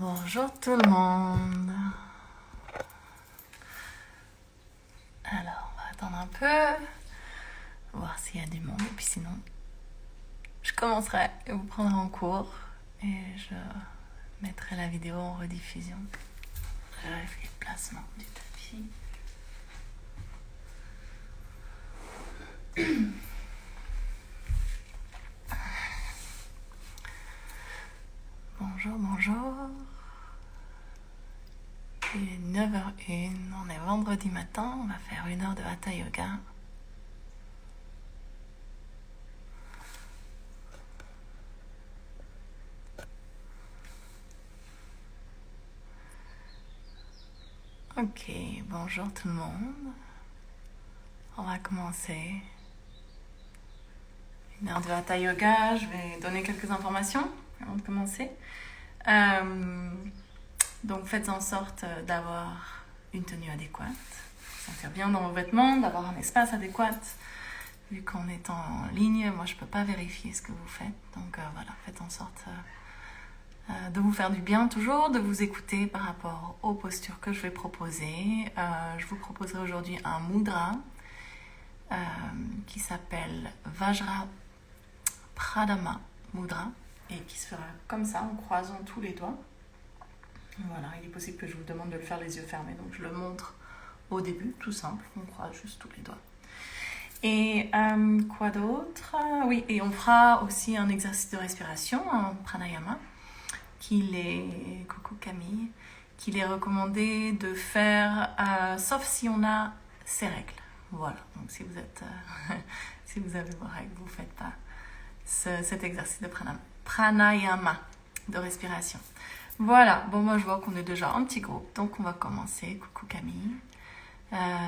Bonjour tout le monde. Alors, on va attendre un peu, voir s'il y a du monde, et puis sinon, je commencerai et vous prendrai en cours et je mettrai la vidéo en rediffusion. Je vérifie le placement du tapis. Bonjour, bonjour. Il est 9h01, on est vendredi matin, on va faire 1 heure de Hatha Yoga. Ok, bonjour tout le monde. On va commencer. 1 heure de Hatha Yoga, je vais donner quelques informations avant de commencer. Donc faites en sorte d'avoir une tenue adéquate, vous sentir bien dans vos vêtements, d'avoir un espace adéquat. Vu qu'on est en ligne, moi je ne peux pas vérifier ce que vous faites. Donc voilà, faites en sorte de vous faire du bien toujours, de vous écouter par rapport aux postures que je vais proposer. Je vous proposerai aujourd'hui un mudra qui s'appelle Vajra Pradama Mudra et qui se fera comme ça en croisant tous les doigts. Voilà, il est possible que je vous demande de le faire les yeux fermés, donc je le montre au début, tout simple, on croise juste tous les doigts. Et quoi d'autre? Oui, et on fera aussi un exercice de respiration, un pranayama, coucou Camille, qu'il est recommandé de faire, sauf si on a ses règles. Voilà, donc si vous avez vos règles, vous ne faites pas cet exercice de pranayama, de respiration. Voilà, bon moi je vois qu'on est déjà un petit groupe, donc on va commencer. Coucou Camille.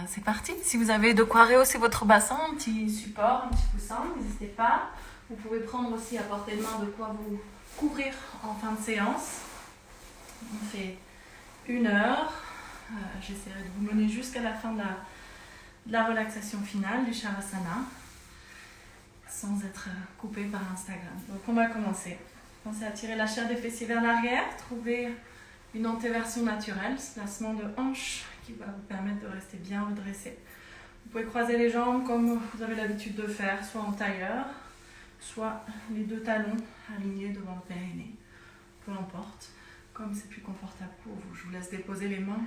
C'est parti. Si vous avez de quoi rehausser votre bassin, un petit support, un petit coussin, n'hésitez pas. Vous pouvez prendre aussi à portée de main de quoi vous couvrir en fin de séance. On fait 1 heure. J'essaierai de vous mener jusqu'à la fin de la relaxation finale du Shavasana, sans être coupé par Instagram. Donc on va commencer. Pensez à tirer la chair des fessiers vers l'arrière, trouver une antéversion naturelle, ce placement de hanche qui va vous permettre de rester bien redressé. Vous pouvez croiser les jambes comme vous avez l'habitude de faire, soit en tailleur, soit les 2 talons alignés devant le périnée. Peu importe, comme c'est plus confortable pour vous. Je vous laisse déposer les mains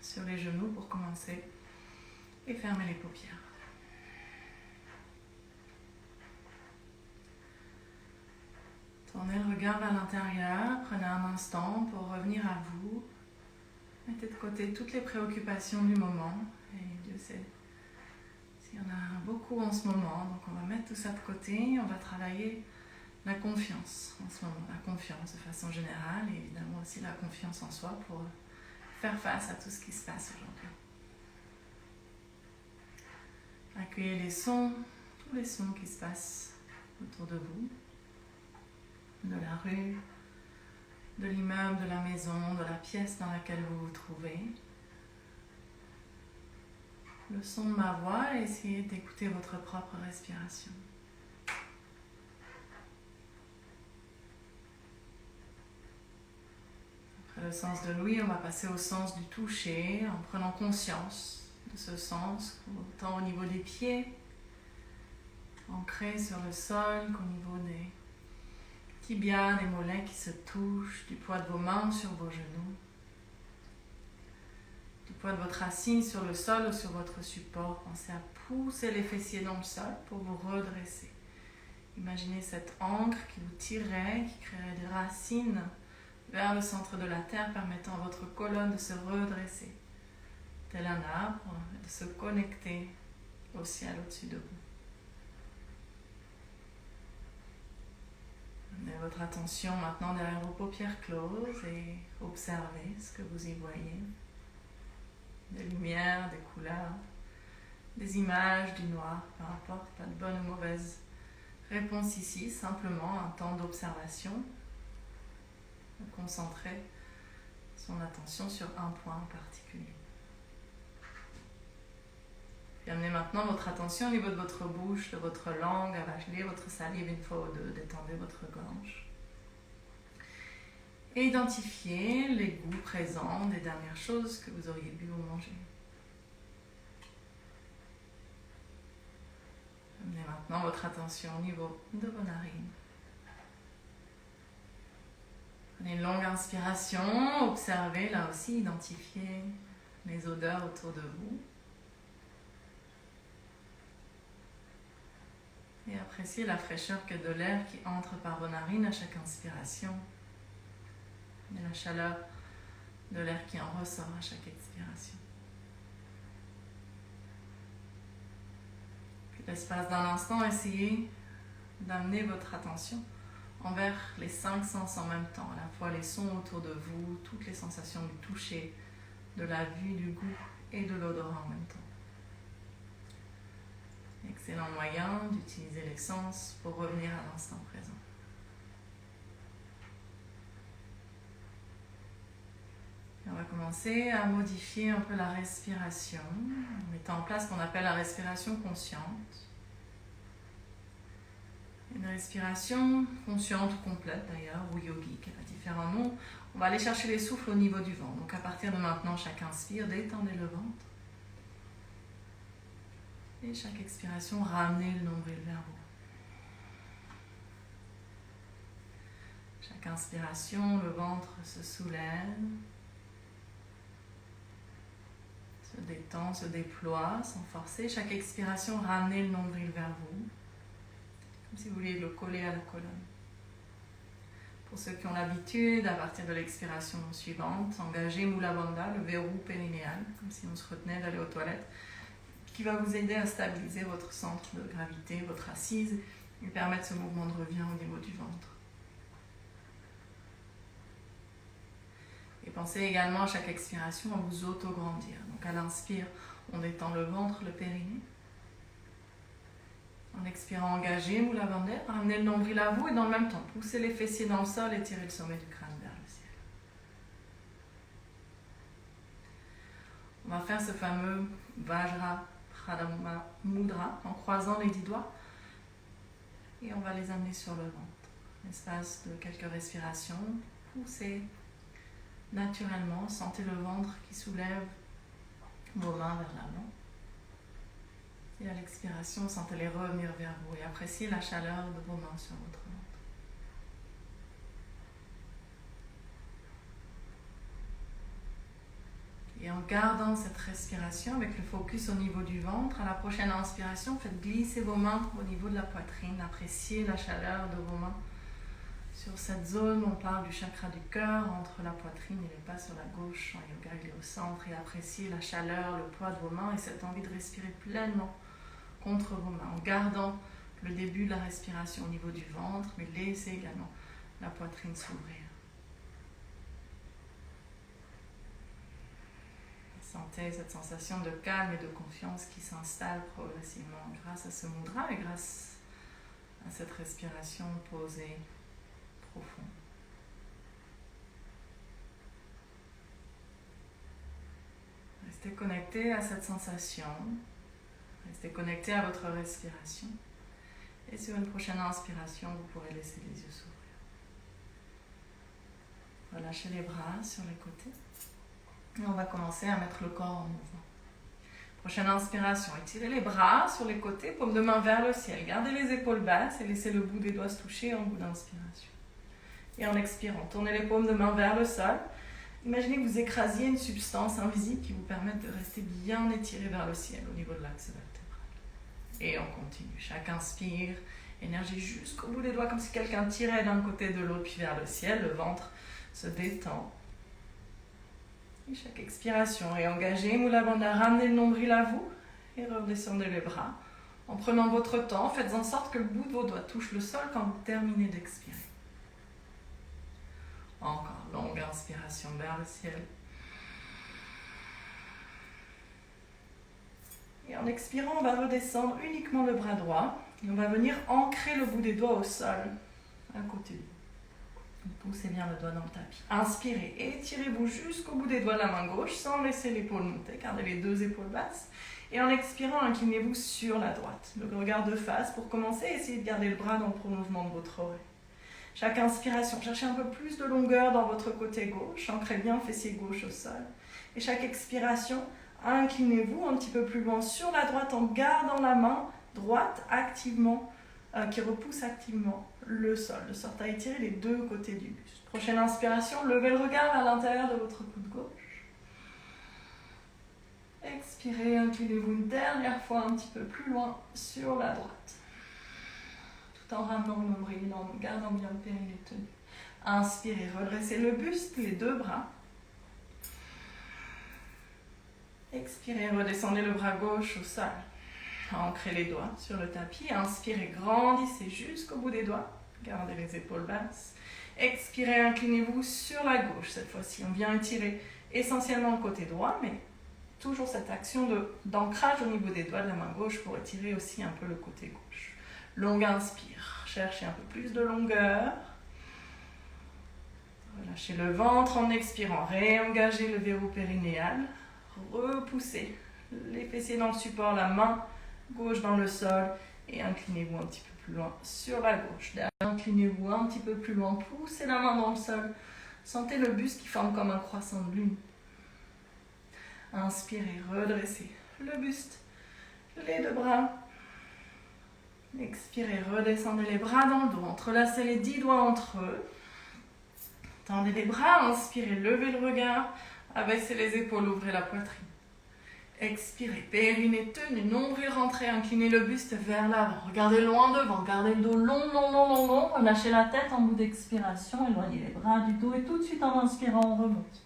sur les genoux pour commencer et fermer les paupières. Tournez le regard vers l'intérieur, prenez un instant pour revenir à vous. Mettez de côté toutes les préoccupations du moment. Et Dieu sait s'il y en a beaucoup en ce moment. Donc on va mettre tout ça de côté. On va travailler la confiance en ce moment. La confiance de façon générale et évidemment aussi la confiance en soi pour faire face à tout ce qui se passe aujourd'hui. Accueillez les sons, tous les sons qui se passent autour de vous. De la rue, de l'immeuble, de la maison, de la pièce dans laquelle vous vous trouvez. Le son de ma voix et essayez d'écouter votre propre respiration. Après le sens de l'ouïe, on va passer au sens du toucher en prenant conscience de ce sens, autant au niveau des pieds, ancrés sur le sol, qu'au niveau des tibias, des mollets qui se touchent, du poids de vos mains sur vos genoux, du poids de votre assise sur le sol ou sur votre support. Pensez à pousser les fessiers dans le sol pour vous redresser. Imaginez cette ancre qui vous tirerait, qui créerait des racines vers le centre de la terre, permettant à votre colonne de se redresser, tel un arbre, de se connecter au ciel au-dessus de vous. Amenez votre attention maintenant derrière vos paupières closes et observez ce que vous y voyez. Des lumières, des couleurs, des images, du noir, peu importe, pas de bonne ou mauvaise réponse ici, simplement un temps d'observation, de concentrer son attention sur un point en particulier. Puis amenez maintenant votre attention au niveau de votre bouche, de votre langue, avaler votre salive 1 fois ou 2, détendez votre gorge. Et identifiez les goûts présents des dernières choses que vous auriez bu ou mangé. Amenez maintenant votre attention au niveau de vos narines. Prenez une longue inspiration, observez là aussi, identifiez les odeurs autour de vous. Et appréciez la fraîcheur que de l'air qui entre par vos narines à chaque inspiration. Et la chaleur de l'air qui en ressort à chaque expiration. Puis l'espace d'un instant, essayez d'amener votre attention envers les 5 sens en même temps, à la fois les sons autour de vous, toutes les sensations du toucher, de la vue, du goût et de l'odorat en même temps. Excellent moyen d'utiliser les sens pour revenir à l'instant présent. Et on va commencer à modifier un peu la respiration, en mettant en place ce qu'on appelle la respiration consciente. Une respiration consciente ou complète d'ailleurs, ou yogique, elle a différents noms. On va aller chercher les souffles au niveau du ventre. Donc à partir de maintenant, chaque inspire, détendez le ventre. Et chaque expiration, ramenez le nombril vers vous. Chaque inspiration, le ventre se soulève, se détend, se déploie sans forcer. Chaque expiration, ramenez le nombril vers vous. Comme si vous vouliez le coller à la colonne. Pour ceux qui ont l'habitude, à partir de l'expiration suivante, engagez Mula Bandha, le verrou périnéal, comme si on se retenait d'aller aux toilettes, qui va vous aider à stabiliser votre centre de gravité, votre assise, et permettre ce mouvement de revient au niveau du ventre. Et pensez également à chaque expiration à vous auto-grandir. Donc à l'inspire, on détend le ventre, le périnée. En expirant, engagez Mula Bandha, ramenez le nombril à vous et dans le même temps, poussez les fessiers dans le sol et tirez le sommet du crâne vers le ciel. On va faire ce fameux Vajra Pradama Mudra en croisant les 10 doigts et on va les amener sur le ventre. L'espace de quelques respirations, poussez naturellement, sentez le ventre qui soulève vos mains vers l'avant. Et à l'expiration, sentez-les revenir vers vous et appréciez la chaleur de vos mains sur votre ventre. Et en gardant cette respiration avec le focus au niveau du ventre, à la prochaine inspiration, faites glisser vos mains au niveau de la poitrine. Appréciez la chaleur de vos mains sur cette zone. On parle du chakra du cœur, entre la poitrine, il n'est pas sur la gauche. En yoga, il est au centre. Et appréciez la chaleur, le poids de vos mains et cette envie de respirer pleinement contre vos mains, en gardant le début de la respiration au niveau du ventre, mais laissez également la poitrine s'ouvrir. Sentez cette sensation de calme et de confiance qui s'installe progressivement grâce à ce mudra et grâce à cette respiration posée, profonde. Restez connecté à cette sensation. Restez connecté à votre respiration. Et sur une prochaine inspiration, vous pourrez laisser les yeux s'ouvrir. Relâchez les bras sur les côtés. Et on va commencer à mettre le corps en mouvement. Prochaine inspiration, étirez les bras sur les côtés, paume de main vers le ciel. Gardez les épaules basses et laissez le bout des doigts se toucher en bout d'inspiration. Et en expirant, tournez les paumes de main vers le sol. Imaginez que vous écrasiez une substance invisible qui vous permette de rester bien étiré vers le ciel au niveau de l'axe vertébral. Et on continue. Chaque inspire, énergie jusqu'au bout des doigts, comme si quelqu'un tirait d'un côté de l'autre puis vers le ciel. Le ventre se détend. Et chaque expiration est engagée. Mula Bandha, ramenez le nombril à vous et redescendez les bras. En prenant votre temps, faites en sorte que le bout de vos doigts touche le sol quand vous terminez d'expirer. Encore, longue inspiration vers le ciel. Et en expirant, on va redescendre uniquement le bras droit. Et on va venir ancrer le bout des doigts au sol, à côté de vous. Poussez bien le doigt dans le tapis. Inspirez, étirez-vous jusqu'au bout des doigts de la main gauche sans laisser l'épaule monter. Gardez les deux épaules basses. Et en expirant, inclinez-vous sur la droite. Le regard de face pour commencer. Essayez de garder le bras dans le prolongement de votre oreille. Chaque inspiration, cherchez un peu plus de longueur dans votre côté gauche. Ancrez bien le fessier gauche au sol. Et chaque expiration, inclinez-vous un petit peu plus loin sur la droite en gardant la main droite activement, qui repousse activement le sol, de sorte à étirer les deux côtés du buste. Prochaine inspiration, levez le regard vers l'intérieur de votre coude gauche. Expirez, inclinez-vous une dernière fois un petit peu plus loin sur la droite. Tout en ramenant le nombril, en gardant bien le périnée tenu. Inspirez, redressez le buste, les deux bras. Expirez, redescendez le bras gauche au sol. Ancrez les doigts sur le tapis. Inspirez, grandissez jusqu'au bout des doigts. Gardez les épaules basses. Expirez, inclinez-vous sur la gauche. Cette fois-ci, on vient étirer essentiellement le côté droit, mais toujours cette action d'ancrage au niveau des doigts de la main gauche pour étirer aussi un peu le côté gauche. Longue inspire. Cherchez un peu plus de longueur. Relâchez le ventre en expirant. Réengagez le verrou périnéal. Repoussez les fessiers dans le support, la main gauche dans le sol et inclinez-vous un petit peu plus loin sur la gauche. Inclinez-vous un petit peu plus loin, poussez la main dans le sol. Sentez le buste qui forme comme un croissant de lune. Inspirez, redressez le buste, les deux bras. Expirez, redescendez les bras dans le dos, entrelacez les 10 doigts entre eux. Tendez les bras, inspirez, levez le regard, abaissez les épaules, ouvrez la poitrine. Expirez, périnée tenu, nombril rentré, inclinez le buste vers l'avant. Regardez loin devant, gardez le dos long, long, long, long, long. Relâchez la tête en bout d'expiration, éloignez les bras du dos et tout de suite en inspirant, on remonte.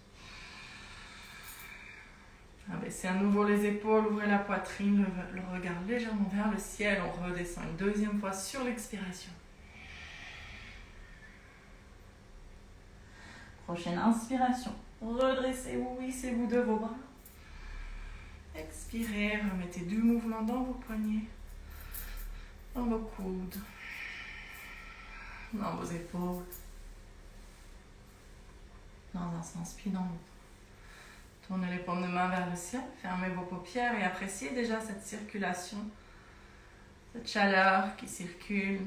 Abaissez à nouveau les épaules, ouvrez la poitrine, le regard légèrement vers le ciel. On redescend une deuxième fois sur l'expiration. Prochaine inspiration. Redressez ou hissez-vous de vos bras. Expirez, remettez du mouvement dans vos poignets, dans vos coudes, dans vos épaules, dans un sens puis dans l'autre. Tournez les paumes de main vers le ciel, fermez vos paupières et appréciez déjà cette circulation, cette chaleur qui circule.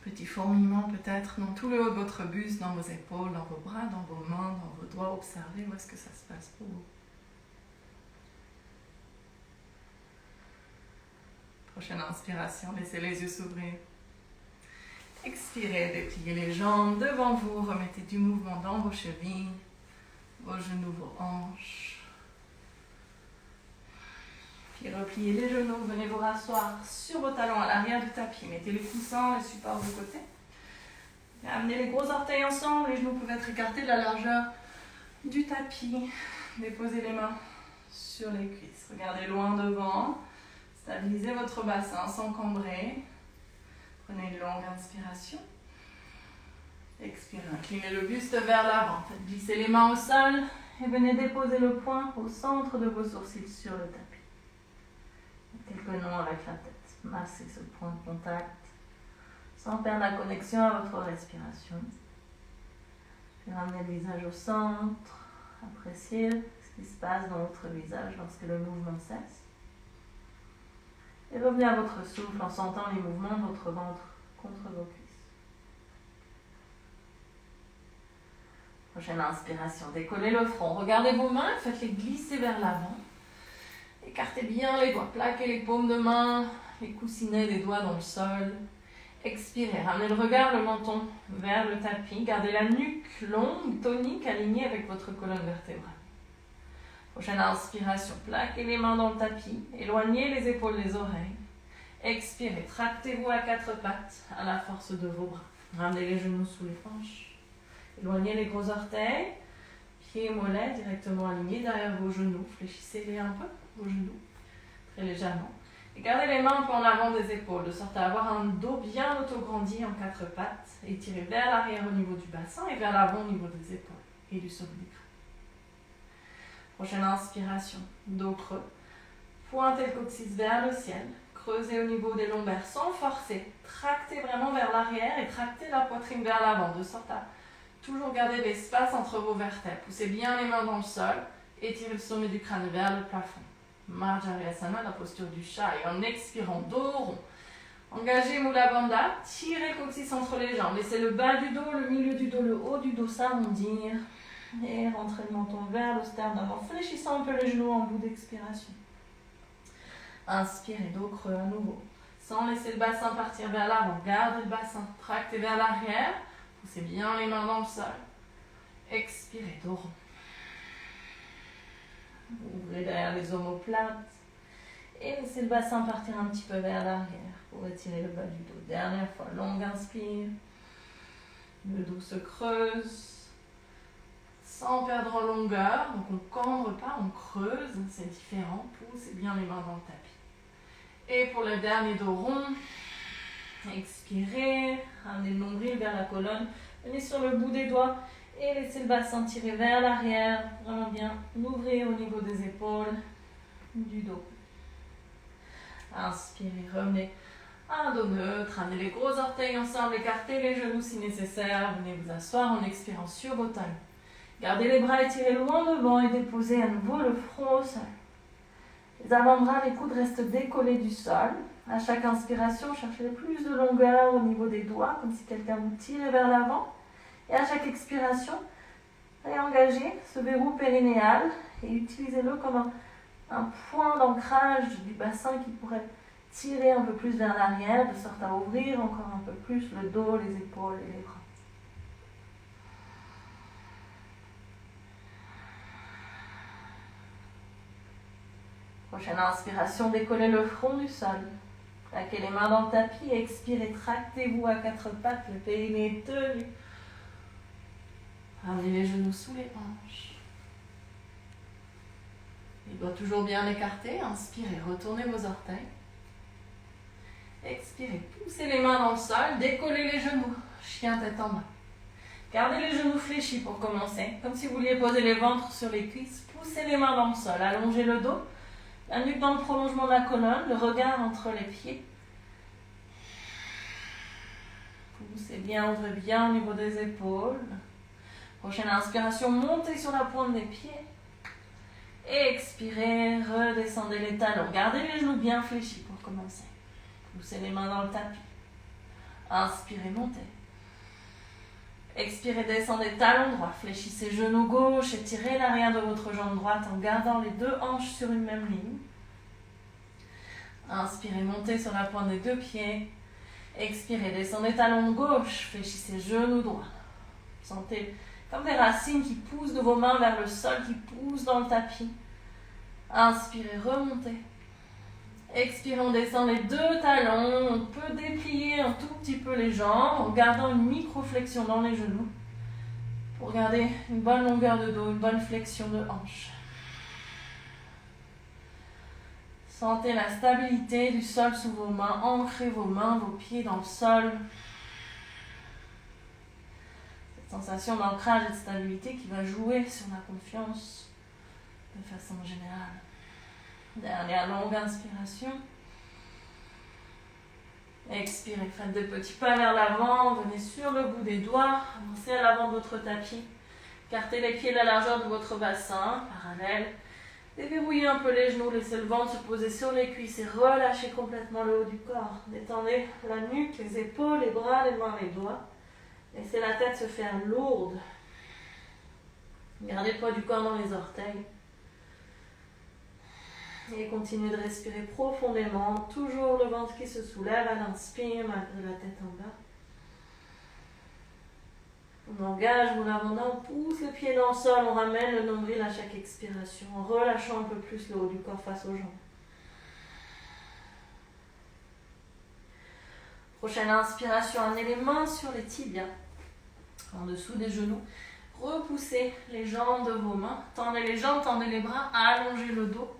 Petit fourmillement peut-être dans tout le haut de votre buste, dans vos épaules, dans vos bras, dans vos mains, dans vos doigts. Observez où est-ce que ça se passe pour vous. Prochaine inspiration, laissez les yeux s'ouvrir. Expirez, dépliez les jambes devant vous, remettez du mouvement dans vos chevilles, vos genoux, vos hanches. Puis repliez les genoux, venez vous rasseoir sur vos talons à l'arrière du tapis. Mettez les coussins, les supports de côté. Et amenez les gros orteils ensemble, les genoux peuvent être écartés de la largeur du tapis. Déposez les mains sur les cuisses. Regardez loin devant. Stabilisez votre bassin sans cambrer. Prenez une longue inspiration. Expirez, inclinez le buste vers l'avant. Faites glisser les mains au sol et venez déposer le poing au centre de vos sourcils sur le tapis. Quelques noms avec la tête. Massez ce point de contact sans perdre la connexion à votre respiration. Puis ramenez le visage au centre. Appréciez ce qui se passe dans votre visage lorsque le mouvement cesse. Et revenez à votre souffle en sentant les mouvements de votre ventre contre vos cuisses. Prochaine inspiration, décollez le front. Regardez vos mains, faites-les glisser vers l'avant. Écartez bien les doigts, plaquez les paumes de main, les coussinets des doigts dans le sol. Expirez, ramenez le regard, le menton vers le tapis. Gardez la nuque longue, tonique, alignée avec votre colonne vertébrale. Prochaine inspiration, plaquez les mains dans le tapis, éloignez les épaules des oreilles. Expirez, tractez-vous à quatre pattes à la force de vos bras. Ramenez les genoux sous les hanches. Éloignez les gros orteils, pieds et mollets directement alignés derrière vos genoux. Fléchissez-les un peu, vos genoux, très légèrement. Et gardez les mains un peu en avant des épaules, de sorte à avoir un dos bien auto-grandi en quatre pattes. Et tirez vers l'arrière au niveau du bassin et vers l'avant au niveau des épaules et du sommet du crâne. Prochaine inspiration, dos creux. Pointez le coccyx vers le ciel. Creusez au niveau des lombaires sans forcer. Tractez vraiment vers l'arrière et tractez la poitrine vers l'avant, de sorte à toujours garder l'espace entre vos vertèbres. Poussez bien les mains dans le sol. Étirez le sommet du crâne vers le plafond. Marjarayasana, la posture du chat. Et en expirant, dos rond. Engagez Mula Bandha, tirez le coccyx entre les jambes. Laissez le bas du dos, le milieu du dos, le haut du dos s'arrondir. Et rentrez le menton vers le sternum en fléchissant un peu les genoux en bout d'expiration. Inspirez, dos creux à nouveau. Sans laisser le bassin partir vers l'avant. Gardez le bassin, tractez vers l'arrière. Poussez bien les mains dans le sol. Expirez, dos rond. Ouvrez derrière les omoplates. Et laissez le bassin partir un petit peu vers l'arrière pour étirer le bas du dos. Dernière fois, longue inspire. Le dos se creuse. Sans perdre en longueur, donc on ne cambre pas, on creuse, c'est différent, poussez bien les mains dans le tapis. Et pour le dernier dos rond, expirez, ramenez le nombril vers la colonne, venez sur le bout des doigts et laissez le bassin tirer vers l'arrière, vraiment bien l'ouvrir au niveau des épaules, du dos. Inspirez, revenez, un dos neutre, ramenez les gros orteils ensemble, écartez les genoux si nécessaire, venez vous asseoir en expirant sur vos talons. Gardez les bras étirés loin devant et déposez à nouveau le front au sol. Les avant-bras, les coudes restent décollés du sol. À chaque inspiration, cherchez plus de longueur au niveau des doigts, comme si quelqu'un vous tirait vers l'avant. Et à chaque expiration, réengagez ce verrou périnéal et utilisez-le comme un point d'ancrage du bassin qui pourrait tirer un peu plus vers l'arrière, de sorte à ouvrir encore un peu plus le dos, les épaules et les bras. Prochaine inspiration, décollez le front du sol. Plaquez les mains dans le tapis et expirez, tractez-vous à quatre pattes, le périnée est tenu. Ramenez les genoux sous les hanches. Les doigts toujours bien écartés, inspirez, retournez vos orteils. Expirez, poussez les mains dans le sol, décollez les genoux, chien tête en bas. Gardez les genoux fléchis pour commencer, comme si vous vouliez poser les ventres sur les cuisses. Poussez les mains dans le sol, allongez le dos. La nuque dans le prolongement de la colonne, le regard entre les pieds. Poussez bien, ouvrez bien au niveau des épaules. Prochaine inspiration, montez sur la pointe des pieds. Et expirez, redescendez les talons. Gardez les genoux bien fléchis pour commencer. Poussez les mains dans le tapis. Inspirez, montez. Expirez, descendez talons droits. Fléchissez genoux gauche, étirez l'arrière de votre jambe droite en gardant les deux hanches sur une même ligne. Inspirez, montez sur la pointe des deux pieds. Expirez, descendez talons gauche, fléchissez genoux droits. Sentez comme des racines qui poussent de vos mains vers le sol, qui poussent dans le tapis. Inspirez, remontez. Expirez, on descend les deux talons. On peut déplier un tout petit peu les jambes en gardant une micro-flexion dans les genoux pour garder une bonne longueur de dos, une bonne flexion de hanche. Sentez la stabilité du sol sous vos mains. Ancrez vos mains, vos pieds dans le sol. Cette sensation d'ancrage et de stabilité qui va jouer sur la confiance de façon générale. Dernière longue inspiration. Expirez, faites des petits pas vers l'avant, venez sur le bout des doigts, avancez à l'avant de votre tapis. Écartez les pieds de la largeur de votre bassin, parallèle. Déverrouillez un peu les genoux, laissez le ventre se poser sur les cuisses et relâchez complètement le haut du corps. Détendez la nuque, les épaules, les bras, les mains, les doigts. Laissez la tête se faire lourde. Gardez le poids du corps dans les orteils. Et continuez de respirer profondément, toujours le ventre qui se soulève à l'inspire malgré la tête en bas. On engage, on abandonne, on pousse les pieds dans le sol, on ramène le nombril à chaque expiration, en relâchant un peu plus le haut du corps face aux jambes. Prochaine inspiration, amenez les mains sur les tibias, en dessous des genoux. Repoussez les jambes de vos mains, tendez les jambes, tendez les bras, allongez le dos.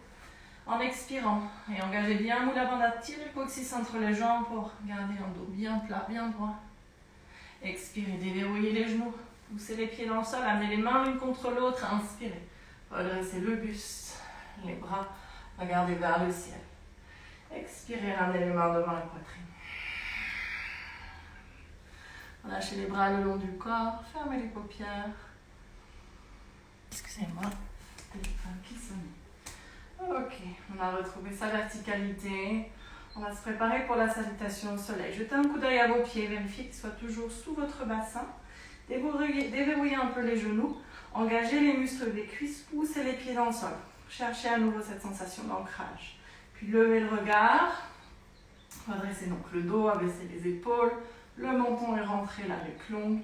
En expirant et engagez bien Mula Bandha, tirez le coccyx entre les jambes pour garder un dos bien plat, bien droit. Expirez, déverrouillez les genoux, poussez les pieds dans le sol, amenez les mains l'une contre l'autre, inspirez. Redressez le buste, les bras, regardez vers le ciel. Expirez, ramenez les mains devant la poitrine. Relâchez les bras le long du corps, fermez les paupières. Excusez-moi, téléphone qui sonne. Ok, on a retrouvé sa verticalité. On va se préparer pour la salutation au soleil. Jetez un coup d'œil à vos pieds, vérifiez qu'ils soient toujours sous votre bassin. Déverrouillez un peu les genoux, engagez les muscles des cuisses, poussez les pieds dans le sol. Cherchez à nouveau cette sensation d'ancrage. Puis levez le regard, redressez donc le dos, abaissez les épaules, le menton est rentré, la nuque longue.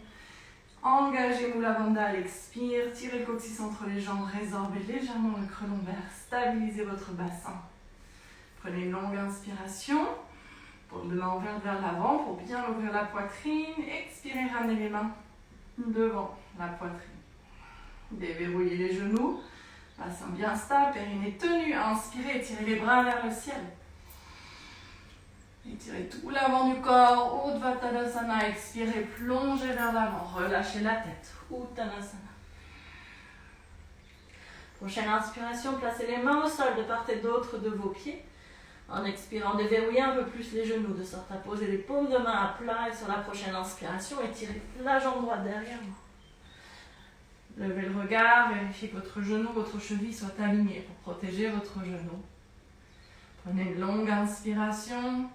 Engagez Mula Bandha, expire, tirez le coccyx entre les jambes, résorbez légèrement le creux lombaire, stabilisez votre bassin. Prenez une longue inspiration, paume de main ouverte vers l'avant pour bien ouvrir la poitrine. Expirez, ramenez les mains devant la poitrine. Déverrouillez les genoux, bassin bien stable, périnée tenu. Inspirez, étirez les bras vers le ciel. Étirez tout l'avant du corps, Urdhva-tadasana. Expirez, plongez vers l'avant, relâchez la tête, Uttanasana. Prochaine inspiration, placez les mains au sol de part et d'autre de vos pieds. En expirant, déverrouillez un peu plus les genoux, de sorte à poser les paumes de main à plat. Et sur la prochaine inspiration, étirez la jambe droite derrière vous. Levez le regard, vérifiez que votre genou, votre cheville soient alignés pour protéger votre genou. Prenez une longue inspiration.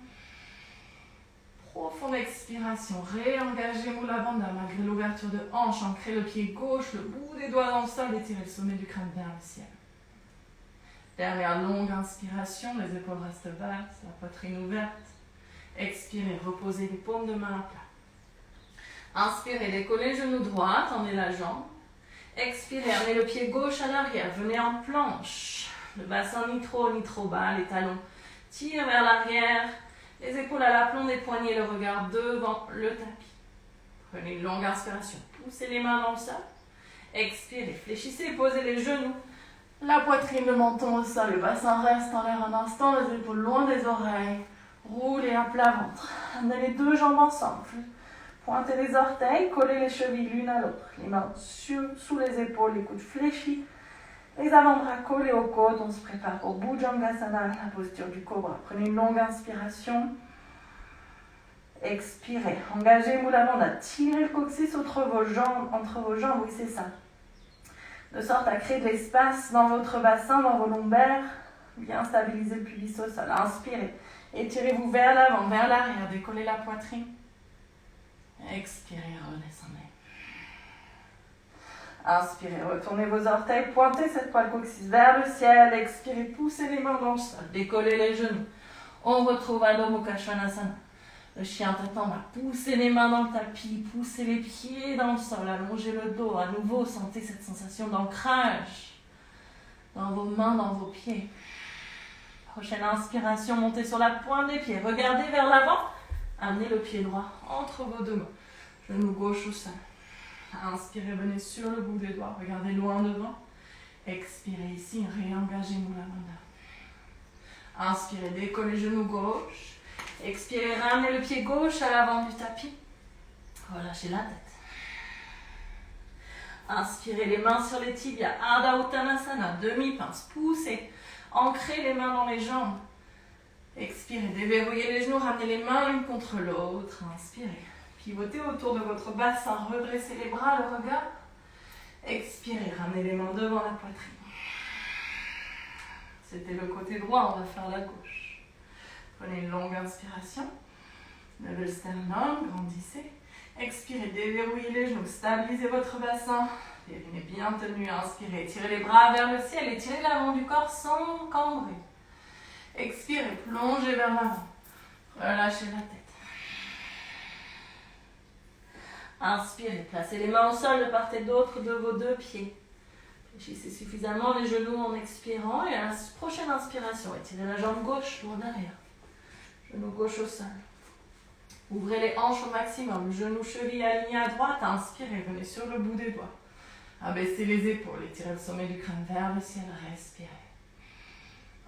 Profonde expiration. Réengagez Mula Bandha malgré l'ouverture de hanche. Ancrez le pied gauche, le bout des doigts dans le sol, étirez le sommet du crâne vers le ciel. Dernière longue inspiration, les épaules restent basses, la poitrine ouverte. Expirez, reposez les paumes de main à plat. Inspirez, décollez le genou droit, tendez la jambe. Expirez, amenez le pied gauche à l'arrière, venez en planche. Le bassin ni trop bas, les talons tirent vers l'arrière. Les épaules à l'aplomb des poignets, le regard devant le tapis. Prenez une longue inspiration, poussez les mains dans le sol. Expirez, fléchissez, posez les genoux. La poitrine, le menton au sol, le bassin reste en l'air un instant, les épaules loin des oreilles. Roulez à plat ventre. Amenez les deux jambes ensemble. Pointez les orteils, collez les chevilles l'une à l'autre. Les mains sous les épaules, les coudes fléchis. Les avant-bras collés aux côtes. On se prépare pour Bhujangasana, la posture du cobra. Prenez une longue inspiration. Expirez. Engagez Mula Bandha. Tirez le coccyx entre vos jambes. Oui, c'est ça. De sorte à créer de l'espace dans votre bassin, dans vos lombaires. Bien stabiliser le pubis au sol. Inspirez. Étirez-vous vers l'avant, vers l'arrière. Décollez la poitrine. Expirez, redescendez. Inspirez, retournez vos orteils. Pointez cette poêle coccyx vers le ciel. Expirez, poussez les mains dans le sol. Décollez les genoux. On retrouve Adho Mukha Svanasana. Le chien tête en bas. Poussez les mains dans le tapis, poussez les pieds dans le sol, allongez le dos. À nouveau, sentez cette sensation d'ancrage dans vos mains, dans vos pieds. Prochaine inspiration, montez sur la pointe des pieds. Regardez vers l'avant. Amenez le pied droit entre vos deux mains. Genou gauche au sol. Inspirez, venez sur le bout des doigts. Regardez loin devant. Expirez ici, réengagez Mula Bandha. Inspirez, décollez genou gauche. Expirez, ramenez le pied gauche à l'avant du tapis. Relâchez la tête. Inspirez les mains sur les tibias. Ardha Uttanasana, demi-pince. Poussez. Ancrez les mains dans les jambes. Expirez, déverrouillez les genoux, ramenez les mains l'une contre l'autre. Inspirez. Pivotez autour de votre bassin. Redressez les bras, le regard. Expirez, ramenez les mains devant la poitrine. C'était le côté droit, on va faire la gauche. Prenez une longue inspiration. Levez le sternum, grandissez. Expirez, déverrouillez les genoux, stabilisez votre bassin. Périnée bien tenu, inspirez, étirez les bras vers le ciel, étirez l'avant du corps sans cambrer. Expirez, plongez vers l'avant. Relâchez la tête. Inspirez, placez les mains au sol de part et d'autre de vos deux pieds. Fléchissez suffisamment les genoux en expirant et à la prochaine inspiration, étirez la jambe gauche loin derrière. Genou gauche au sol. Ouvrez les hanches au maximum. Genou, cheville alignés à droite. Inspirez, venez sur le bout des doigts. Abaissez les épaules. Étirez le sommet du crâne vers le ciel. Respirez.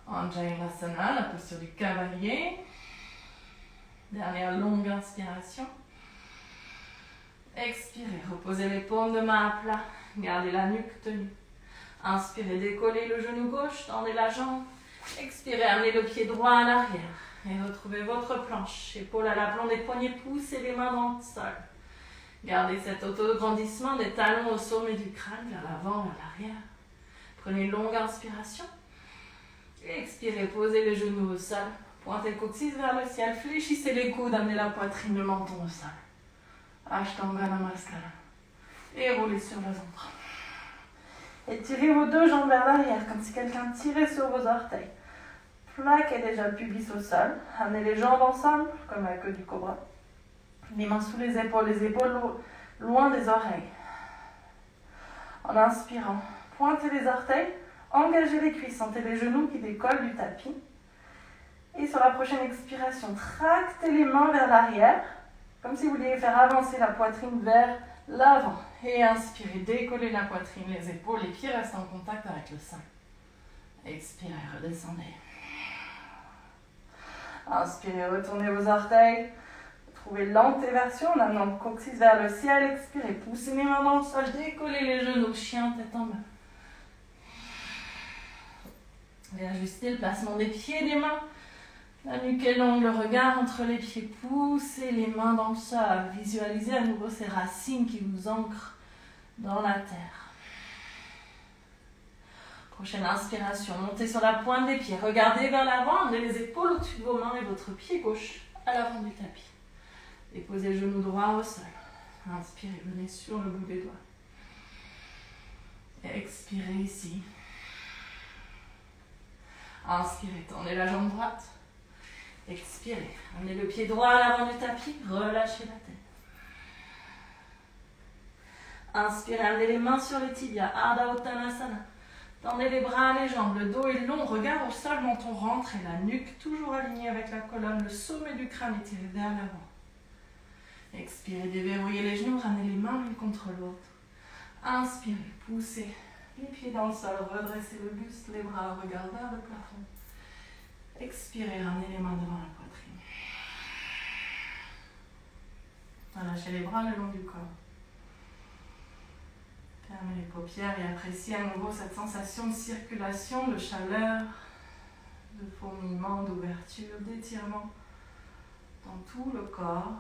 Anjaneyasana, la posture du cavalier. Dernière longue inspiration. Expirez, reposez les paumes de main à plat. Gardez la nuque tenue. Inspirez, décollez le genou gauche, tendez la jambe. Expirez, amenez le pied droit à l'arrière. Et retrouvez votre planche. Épaules à l'aplomb des poignets, poussez les mains dans le sol. Gardez cet auto-grandissement des talons au sommet du crâne, vers l'avant, vers l'arrière. Prenez une longue inspiration. Expirez, posez les genoux au sol. Pointez le coccyx vers le ciel, fléchissez les coudes, amenez la poitrine, le menton au sol. Ashtanga Namaskara. Et roulez sur le ventre. Étirez vos deux jambes vers l'arrière, comme si quelqu'un tirait sur vos orteils. Plaquez déjà le pubis au sol. Amenez les jambes ensemble, comme la queue du cobra. Les mains sous les épaules loin des oreilles. En inspirant, pointez les orteils, engagez les cuisses, sentez les genoux qui décollent du tapis. Et sur la prochaine expiration, tractez les mains vers l'arrière, comme si vous vouliez faire avancer la poitrine vers l'avant. Et inspirez, décollez la poitrine, les épaules, les pieds restent en contact avec le sein. Expirez, redescendez. Inspirez, retournez vos orteils. Trouvez l'antéversion en amenant le coccyx vers le ciel. Expirez, poussez les mains dans le sol, décollez les genoux, chien, tête en bas. Et ajustez le placement des pieds et des mains. La nuque est longue, le regard entre les pieds. Poussez les mains dans le sol. Visualisez à nouveau ces racines qui vous ancrent dans la terre. Prochaine inspiration, montez sur la pointe des pieds. Regardez vers l'avant, amenez les épaules au-dessus de vos mains et votre pied gauche à l'avant du tapis. Déposez le genou droit au sol. Inspirez, venez sur le bout des doigts. Expirez ici. Inspirez, tendez la jambe droite. Expirez, amenez le pied droit à l'avant du tapis, relâchez la tête. Inspirez, amenez les mains sur les tibias, Ardha Uttanasana. Tendez les bras, les jambes, le dos est long, regard au sol, menton rentre et la nuque toujours alignée avec la colonne, le sommet du crâne étiré vers l'avant. Expirez, déverrouillez les genoux, ramenez les mains l'une contre l'autre. Inspirez, poussez les pieds dans le sol, redressez le buste, les bras, regard vers le plafond. Expirez, ramenez les mains devant la poitrine. Relâchez les bras le long du corps. Fermez les paupières et appréciez à nouveau cette sensation de circulation, de chaleur, de fourmillement, d'ouverture, d'étirement dans tout le corps.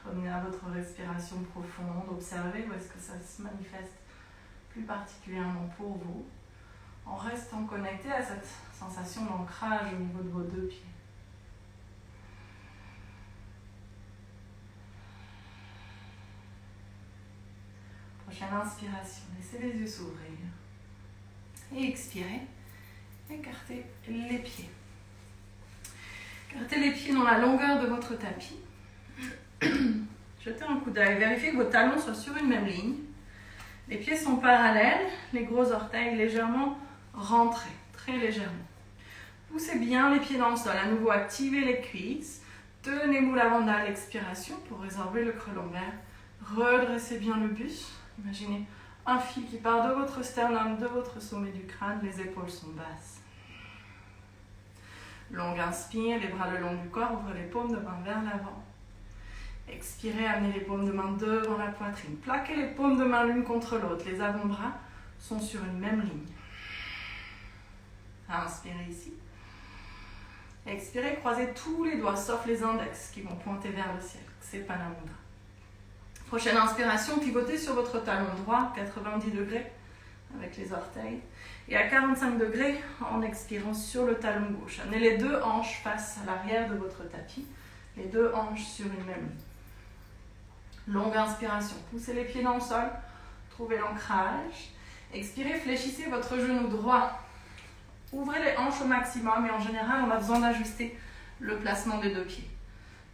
Revenez à votre respiration profonde, observez où est-ce que ça se manifeste plus particulièrement pour vous, en restant connecté à cette sensation d'ancrage au niveau de vos deux pieds. Prochaine inspiration, laissez les yeux s'ouvrir. Et expirez, écartez les pieds. Écartez les pieds dans la longueur de votre tapis. Jetez un coup d'œil, vérifiez que vos talons soient sur une même ligne. Les pieds sont parallèles, les gros orteils légèrement rentrés, très légèrement. Poussez bien les pieds dans le sol, à nouveau activez les cuisses. Tenez Mula Bandha à l'expiration pour résorber le creux lombaire. Redressez bien le buste. Imaginez un fil qui part de votre sternum, de votre sommet du crâne, les épaules sont basses. Longue inspire, les bras le long du corps, ouvrez les paumes de main vers l'avant. Expirez, amenez les paumes de main devant la poitrine. Plaquez les paumes de main l'une contre l'autre. Les avant-bras sont sur une même ligne. Inspirez ici. Expirez, croisez tous les doigts, sauf les index qui vont pointer vers le ciel. C'est Panamudra. Prochaine inspiration, pivotez sur votre talon droit, 90 degrés avec les orteils. Et à 45 degrés en expirant sur le talon gauche. Amenez les deux hanches face à l'arrière de votre tapis. Les deux hanches sur une même ligne. Longue inspiration, poussez les pieds dans le sol, trouvez l'ancrage. Expirez, fléchissez votre genou droit. Ouvrez les hanches au maximum et en général, on a besoin d'ajuster le placement des deux pieds.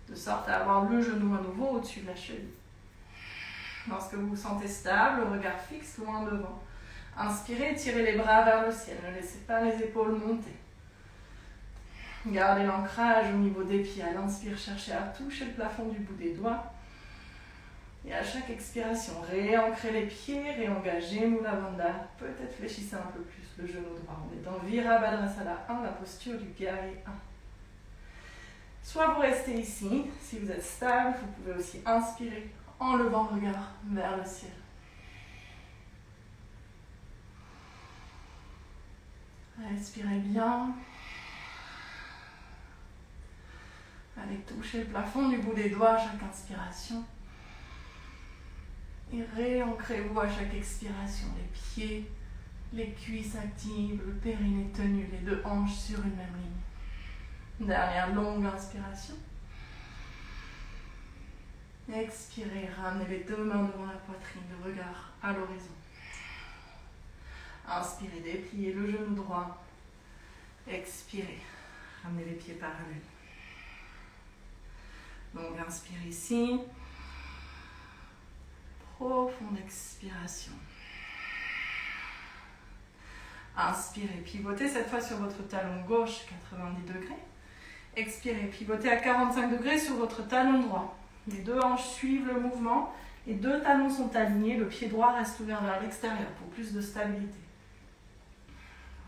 De sorte à avoir le genou à nouveau au-dessus de la cheville. Lorsque vous vous sentez stable, le regard fixe loin devant. Inspirez, tirez les bras vers le ciel, ne laissez pas les épaules monter. Gardez l'ancrage au niveau des pieds. À l'inspire, cherchez à toucher le plafond du bout des doigts. Et à chaque expiration, réancrez les pieds, réengagez Mula Bandha. Peut-être fléchissez un peu plus le genou droit. On est dans Virabhadrasana 1, la posture du guerrier 1. Soit vous restez ici, si vous êtes stable, vous pouvez aussi inspirer en levant le regard vers le ciel. Respirez bien. Allez toucher le plafond du bout des doigts à chaque inspiration. Et réancrez-vous à chaque expiration. Les pieds, les cuisses actives, le périnée tenu, les deux hanches sur une même ligne. Dernière longue inspiration. Expirez, ramenez les deux mains devant la poitrine, le regard à l'horizon. Inspirez, dépliez le genou droit. Expirez, ramenez les pieds parallèles. Donc inspirez ici. Profonde expiration. Inspirez, pivotez cette fois sur votre talon gauche, 90 degrés. Expirez, pivotez à 45 degrés sur votre talon droit. Les deux hanches suivent le mouvement. Les deux talons sont alignés. Le pied droit reste ouvert vers l'extérieur pour plus de stabilité.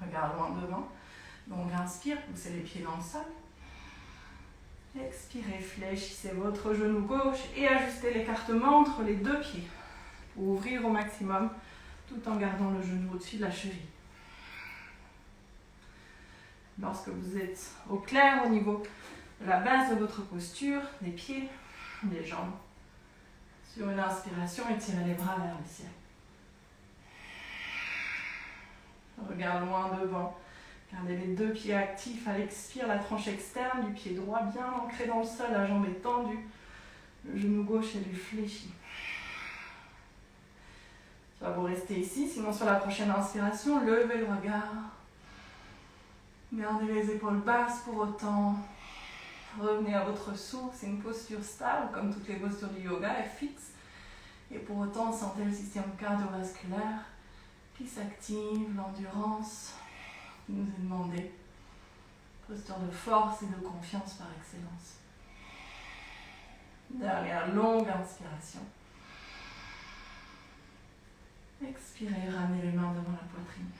Regard loin devant. Donc inspire, poussez les pieds dans le sol. Expirez, fléchissez votre genou gauche et ajustez l'écartement entre les deux pieds pour ouvrir au maximum tout en gardant le genou au-dessus de la cheville. Lorsque vous êtes au clair au niveau de la base de votre posture, des pieds, des jambes, sur une inspiration, étirez les bras vers le ciel. Regard loin devant. Gardez les deux pieds actifs à l'expire, la tranche externe du pied droit bien ancrée dans le sol, la jambe est tendue, le genou gauche est lui fléchi. Soit vous restez ici, sinon sur la prochaine inspiration, levez le regard. Gardez les épaules basses pour autant. Revenez à votre souffle, c'est une posture stable, comme toutes les postures du yoga, elle fixe. Et pour autant, sentez le système cardiovasculaire qui s'active, l'endurance qui nous est demandée. Posture de force et de confiance par excellence. Dernière longue inspiration. Expirez, ramenez les mains devant la poitrine.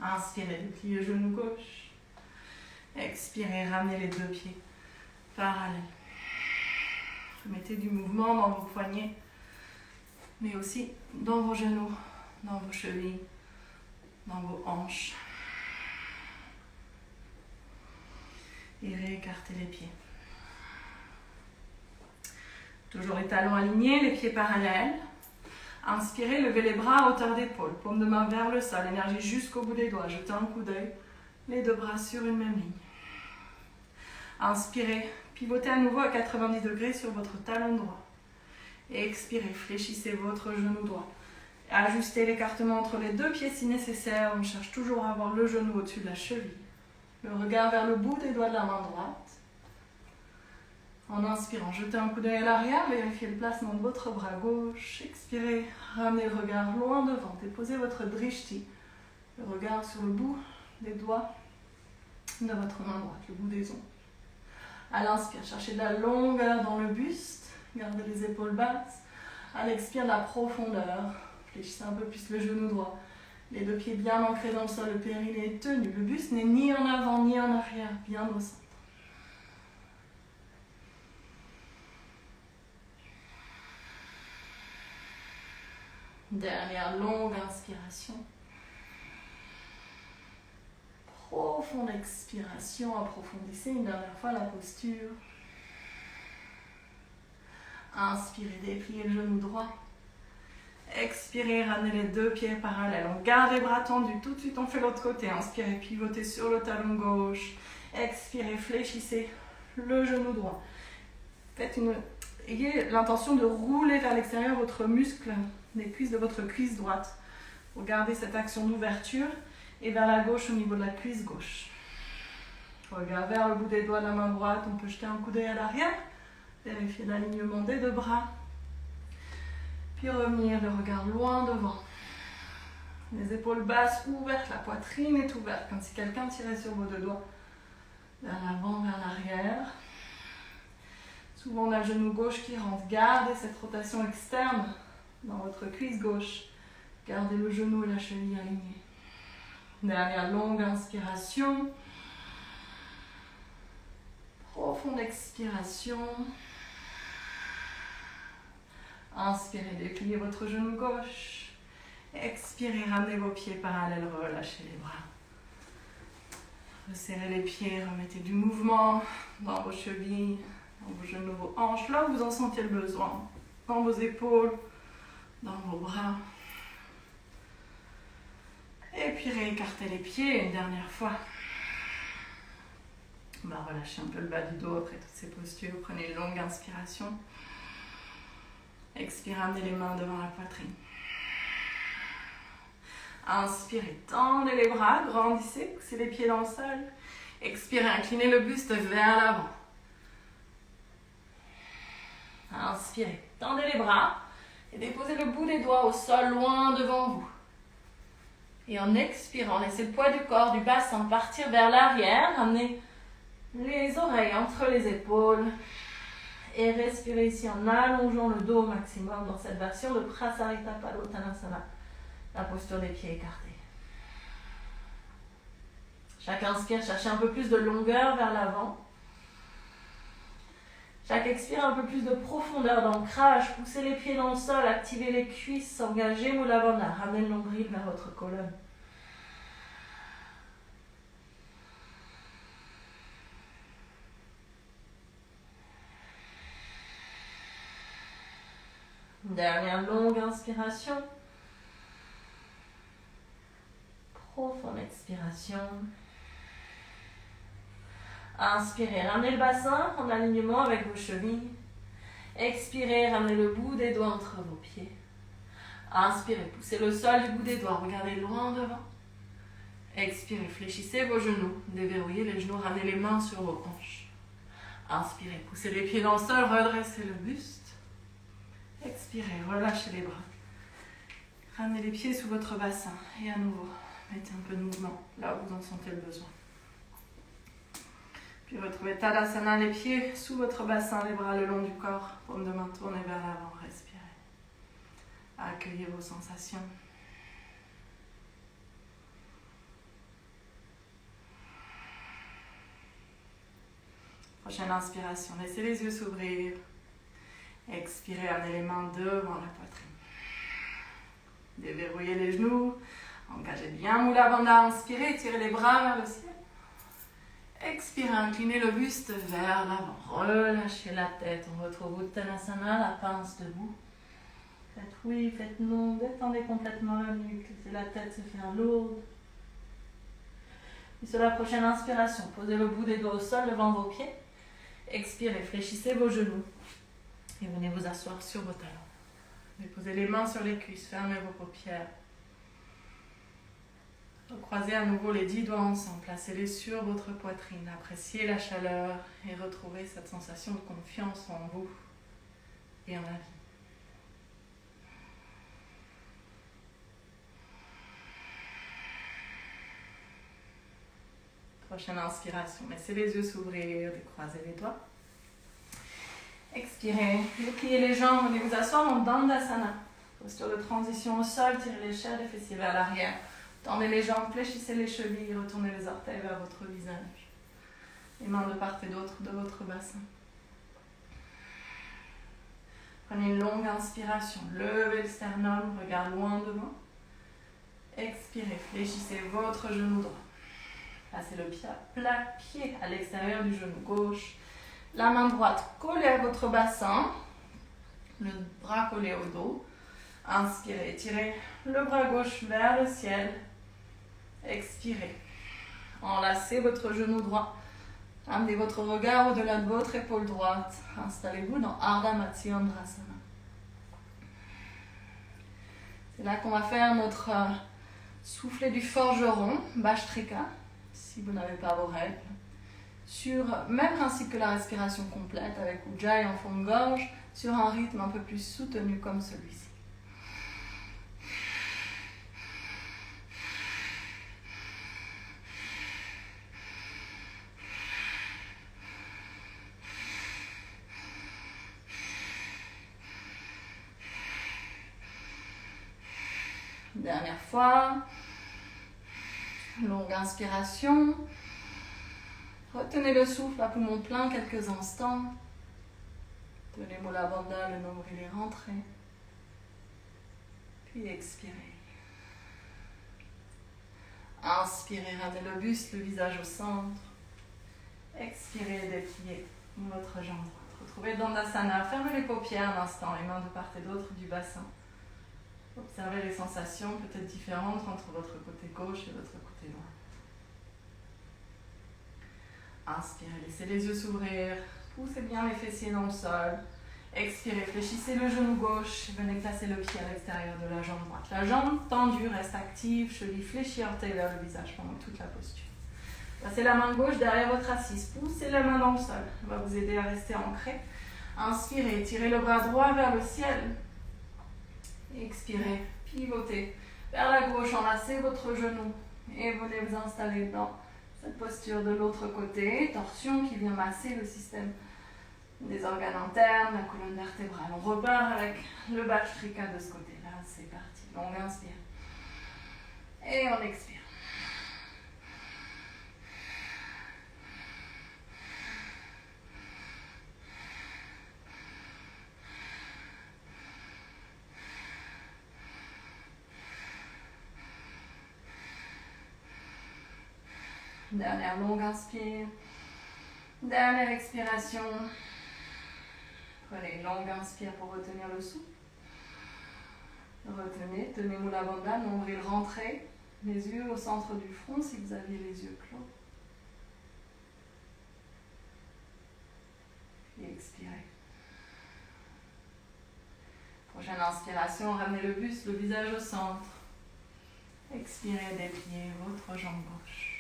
Inspirez, dépliez le genou gauche. Expirez, ramenez les deux pieds parallèles. Mettez du mouvement dans vos poignets, mais aussi dans vos genoux, dans vos chevilles, dans vos hanches. Et réécartez les pieds. Toujours les talons alignés, les pieds parallèles. Inspirez, levez les bras à hauteur d'épaule, paume de main vers le sol, énergie jusqu'au bout des doigts, jetez un coup d'œil, les deux bras sur une même ligne. Inspirez, pivotez à nouveau à 90 degrés sur votre talon droit. Et expirez, fléchissez votre genou droit. Ajustez l'écartement entre les deux pieds si nécessaire, on cherche toujours à avoir le genou au-dessus de la cheville. Le regard vers le bout des doigts de la main droite. En inspirant, jetez un coup d'œil à l'arrière, vérifiez le placement de votre bras gauche. Expirez, ramenez le regard loin devant, déposez votre drishti, le regard sur le bout des doigts de votre main droite, le bout des ongles. À l'inspire, cherchez de la longueur dans le buste, gardez les épaules basses. À l'expire, de la profondeur, fléchissez un peu plus le genou droit. Les deux pieds bien ancrés dans le sol, le périnée est tenu, le buste n'est ni en avant ni en arrière, bien au centre. Dernière longue inspiration. Profonde expiration, approfondissez une dernière fois la posture. Inspirez, dépliez le genou droit. Expirez, ramenez les deux pieds parallèles. On garde les bras tendus, tout de suite on fait l'autre côté. Inspirez, pivotez sur le talon gauche. Expirez, fléchissez le genou droit. Ayez l'intention de rouler vers l'extérieur votre muscle des cuisses de votre cuisse droite. Vous gardez cette action d'ouverture et vers la gauche au niveau de la cuisse gauche. Regard vers le bout des doigts de la main droite, on peut jeter un coup d'œil à l'arrière, vérifier l'alignement des deux bras, puis revenir le regard loin devant. Les épaules basses ouvertes, la poitrine est ouverte, comme si quelqu'un tirait sur vos deux doigts, vers l'avant, vers l'arrière. Souvent on a le genou gauche qui rentre, gardez cette rotation externe dans votre cuisse gauche. Gardez le genou et la cheville alignés. Dernière longue inspiration. Profonde expiration. Inspirez, dépliez votre genou gauche. Expirez, ramenez vos pieds parallèles, relâchez les bras. Resserrez les pieds, remettez du mouvement dans vos chevilles, dans vos genoux, vos hanches, là où vous en sentez le besoin. Dans vos épaules, dans vos bras. Et puis réécartez les pieds une dernière fois. On va relâcher un peu le bas du dos après toutes ces postures. Prenez une longue inspiration. Expirez, amenez les mains devant la poitrine. Inspirez, tendez les bras, grandissez, poussez les pieds dans le sol. Expirez, inclinez le buste vers l'avant. Inspirez, tendez les bras et déposez le bout des doigts au sol loin devant vous. Et en expirant, laissez le poids du corps, du bassin partir vers l'arrière. Amenez les oreilles entre les épaules. Et respirez ici en allongeant le dos au maximum dans cette version de Prasarita Padottanasana. La posture des pieds écartés. Chaque inspire, cherchez un peu plus de longueur vers l'avant. Chaque expire, un peu plus de profondeur d'ancrage. Poussez les pieds dans le sol, activez les cuisses, engagez Mula Bandha. Ramenez le nombril vers votre colonne. Dernière longue inspiration. Profonde expiration. Inspirez, ramenez le bassin en alignement avec vos chevilles. Expirez, ramenez le bout des doigts entre vos pieds. Inspirez, poussez le sol du bout des doigts, regardez loin devant. Expirez, fléchissez vos genoux, déverrouillez les genoux, ramenez les mains sur vos hanches. Inspirez, poussez les pieds dans le sol, redressez le buste. Expirez, relâchez les bras. Ramenez les pieds sous votre bassin et à nouveau, mettez un peu de mouvement là où vous en sentez le besoin. Puis retrouvez Tadasana, les pieds sous votre bassin, les bras le long du corps, paume de main tournée vers l'avant, respirez. Accueillez vos sensations. Prochaine inspiration, laissez les yeux s'ouvrir. Expirez, amenez les mains devant la poitrine. Déverrouillez les genoux, engagez bien Mula Bandha, inspirez, tirez les bras vers le ciel. Expirez, inclinez le buste vers l'avant. Relâchez la tête. On retrouve Uttanasana, la pince debout. Faites oui, faites non. Détendez complètement la nuque. Laissez la tête se faire lourde. Et sur la prochaine inspiration, posez le bout des doigts au sol devant vos pieds. Expirez, fléchissez vos genoux. Et venez vous asseoir sur vos talons. Déposez les mains sur les cuisses. Fermez vos paupières. Croisez à nouveau les 10 doigts ensemble, placez-les sur votre poitrine, appréciez la chaleur et retrouvez cette sensation de confiance en vous et en la vie. Prochaine inspiration, laissez les yeux s'ouvrir, décroisez les doigts. Expirez, dépliez les jambes, venez vous asseoir en Dandasana. Posture de transition au sol, tirez les chairs, les fessiers vers l'arrière. Tendez les jambes, fléchissez les chevilles, retournez les orteils vers votre visage. Les mains de part et d'autre de votre bassin. Prenez une longue inspiration, levez le sternum, regard loin devant. Expirez, fléchissez votre genou droit. Placez le pied à l'extérieur du genou gauche. La main droite collée à votre bassin, le bras collé au dos. Inspirez, tirez le bras gauche vers le ciel. Expirez. Enlacez votre genou droit. Amenez votre regard au-delà de votre épaule droite. Installez-vous dans Ardha Matsyendrasana. C'est là qu'on va faire notre soufflet du forgeron, Bhastrika, si vous n'avez pas vos règles. Sur même principe que la respiration complète avec Ujjayi en fond de gorge, sur un rythme un peu plus soutenu comme celui-ci. Dernière fois. Longue inspiration. Retenez le souffle à poumon plein quelques instants. Tenez Mula Bandha, le nombril est rentré. Puis expirez. Inspirez, ramenez le buste, le visage au centre. Expirez, dépliez votre jambe droite. Retrouvez Dandasana. Fermez les paupières un instant, les mains de part et d'autre du bassin. Observez les sensations peut-être différentes entre votre côté gauche et votre côté droit. Inspirez, laissez les yeux s'ouvrir. Poussez bien les fessiers dans le sol. Expirez, fléchissez le genou gauche. Venez placer le pied à l'extérieur de la jambe droite. La jambe tendue reste active. Cheville fléchie, orteil vers le visage pendant toute la posture. Passez la main gauche derrière votre assise. Poussez la main dans le sol. Ça va vous aider à rester ancré. Inspirez, tirez le bras droit vers le ciel. Expirez, pivotez vers la gauche, enlacez votre genou. Et venez vous installer dans cette posture de l'autre côté. Torsion qui vient masser le système des organes internes, la colonne vertébrale. On repart avec le Bhastrika de ce côté-là. C'est parti. Longue inspire. Et on expire. Dernière longue inspire. Dernière expiration. Prenez une longue inspire pour retenir le souffle. Retenez, tenez Mula Bandha, nombril rentré, les yeux au centre du front si vous aviez les yeux clos. Et expirez. Prochaine inspiration, ramenez le buste, le visage au centre. Expirez, dépliez votre jambe gauche.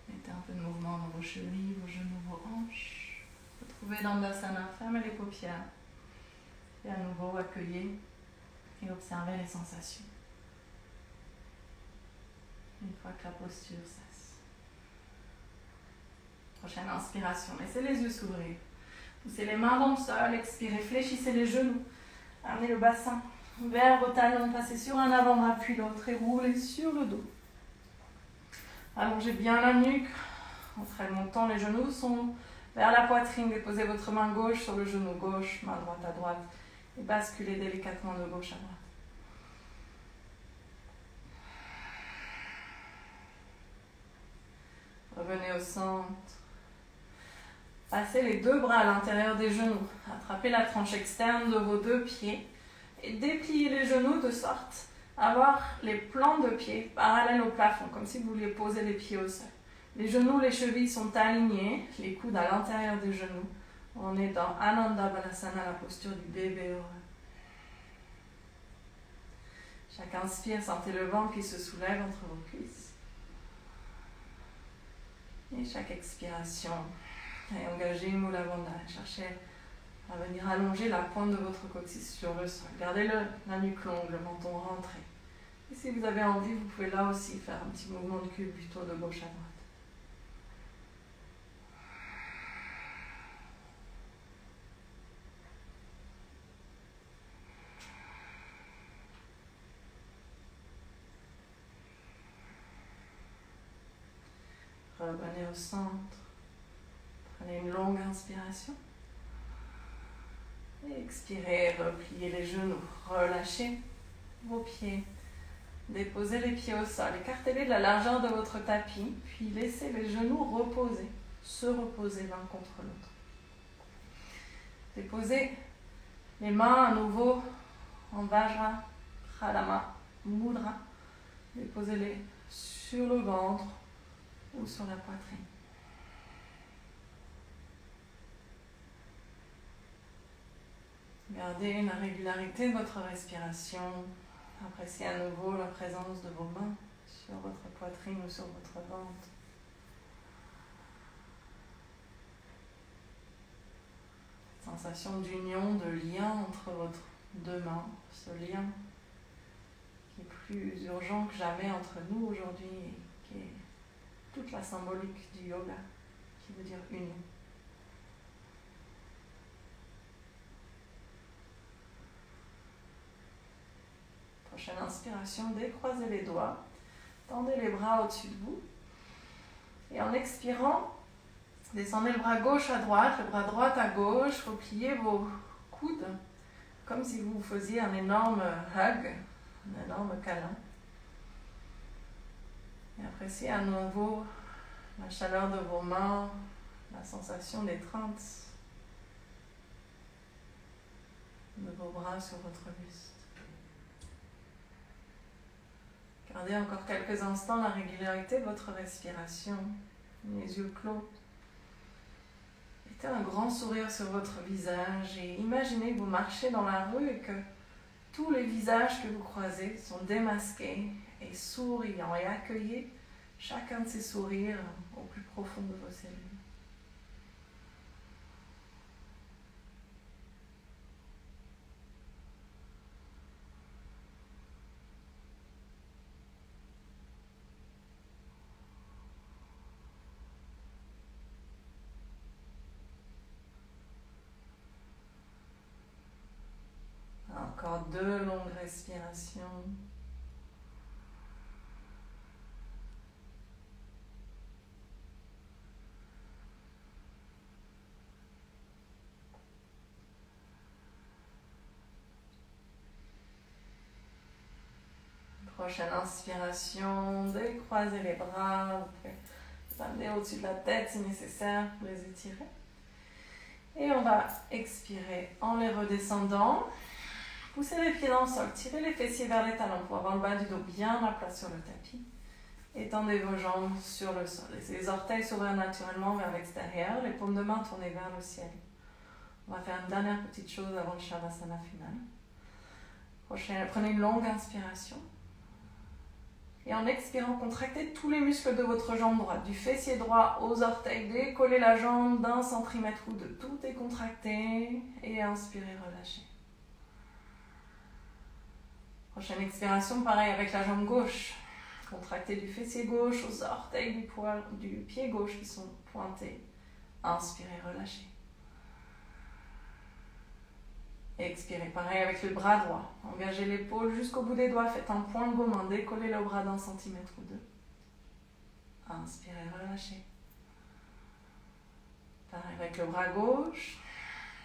Mettez un peu de mouvement dans vos chevilles, vos genoux, vos hanches. Retrouvez Dandasana, fermez les paupières. Et à nouveau, accueillez et observez les sensations. Une fois que la posture cesse. Prochaine inspiration, laissez les yeux s'ouvrir. Poussez les mains dans le sol, expirez, fléchissez les genoux. Amenez le bassin vers vos talons, passez sur un avant-bras puis l'autre et roulez sur le dos. Allongez bien la nuque, en remontant les genoux sont vers la poitrine. Déposez votre main gauche sur le genou gauche, main droite à droite et basculez délicatement de gauche à droite. Revenez au centre. Passez les deux bras à l'intérieur des genoux. Attrapez la tranche externe de vos deux pieds et dépliez les genoux de sorte à avoir les plans de pieds parallèles au plafond, comme si vous vouliez poser les pieds au sol. Les genoux, les chevilles sont alignés, les coudes à l'intérieur des genoux. On est dans Ananda Balasana, la posture du bébé heureux. Chaque inspire, sentez le ventre qui se soulève entre vos cuisses. Et chaque expiration, et engagez Mula Bandha. Cherchez à venir allonger la pointe de votre coccyx sur le sol. Gardez la nuque longue, le menton rentré. Et si vous avez envie, vous pouvez là aussi faire un petit mouvement de cul plutôt de gauche à droite. Revenez au centre. Prenez une longue inspiration. Et expirez, repliez les genoux. Relâchez vos pieds. Déposez les pieds au sol. Écartez-les de la largeur de votre tapis. Puis laissez les genoux reposer. Se reposer l'un contre l'autre. Déposez les mains à nouveau en Vajra, Pradama, Mudra. Déposez-les sur le ventre ou sur la poitrine. Gardez la régularité de votre respiration. Appréciez à nouveau la présence de vos mains sur votre poitrine ou sur votre ventre. Sensation d'union, de lien entre votre deux mains. Ce lien qui est plus urgent que jamais entre nous aujourd'hui et qui est toute la symbolique du yoga, qui veut dire union. Prochaine inspiration, décroisez les doigts, tendez les bras au-dessus de vous. Et en expirant, descendez le bras gauche à droite, le bras droit à gauche, repliez vos coudes, comme si vous faisiez un énorme hug, un énorme câlin. Et appréciez à nouveau la chaleur de vos mains, la sensation d'étreinte de vos bras sur votre buste. Gardez encore quelques instants la régularité de votre respiration, les yeux clos, Mettez un grand sourire sur votre visage et imaginez que vous marchez dans la rue et que tous les visages que vous croisez sont démasqués et souriants et accueillez chacun de ces sourires au plus profond de vos cellules. Encore 2 longues respirations. Prochaine inspiration, décroisez les bras, vous pouvez les amener au-dessus de la tête si nécessaire pour les étirer. Et on va expirer en les redescendant. Poussez les pieds dans le sol, tirez les fessiers vers les talons pour avoir le bas du dos bien à plat sur le tapis. Étendez vos jambes sur le sol. Laissez les orteils s'ouvrir naturellement vers l'extérieur, les paumes de main tournées vers le ciel. On va faire une dernière petite chose avant le Shavasana final. Prenez une longue inspiration. Et en expirant, contractez tous les muscles de votre jambe droite, du fessier droit aux orteils, décollez la jambe d'1 centimètre ou 2. Tout est contracté et inspirez, relâchez. Prochaine expiration, pareil avec la jambe gauche. Contractez du fessier gauche aux orteils du pied gauche qui sont pointés. Inspirez, relâchez. Expirez, pareil avec le bras droit. Engagez l'épaule jusqu'au bout des doigts. Faites un point de vos mains. Décollez le bras d'1 centimètre ou 2. Inspirez, relâchez. Pareil avec le bras gauche.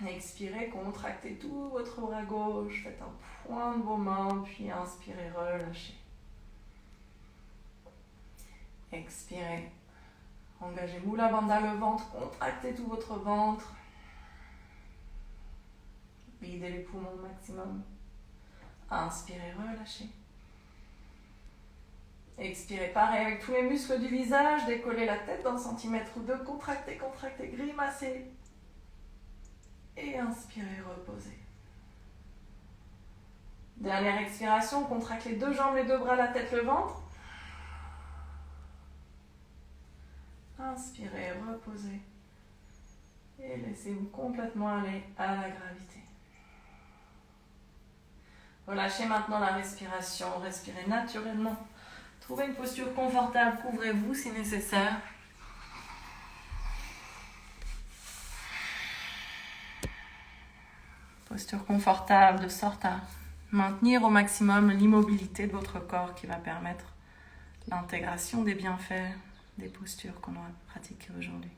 Expirez, contractez tout votre bras gauche. Faites un point de vos mains, puis inspirez, relâchez. Expirez. Engagez Mula Bandha le ventre. Contractez tout votre ventre. Videz les poumons au maximum. Inspirez, relâchez. Expirez, pareil avec tous les muscles du visage. Décollez la tête d'1 centimètre ou 2. Contractez, contractez, grimacez. Et inspirez, reposez. Dernière expiration, contracte les 2 jambes, les 2 bras, la tête, le ventre. Inspirez, reposez. Et laissez-vous complètement aller à la gravité. Relâchez maintenant la respiration, respirez naturellement. Trouvez une posture confortable, couvrez-vous si nécessaire. Posture confortable de sorte à maintenir au maximum l'immobilité de votre corps qui va permettre l'intégration des bienfaits des postures qu'on aura pratiquées aujourd'hui.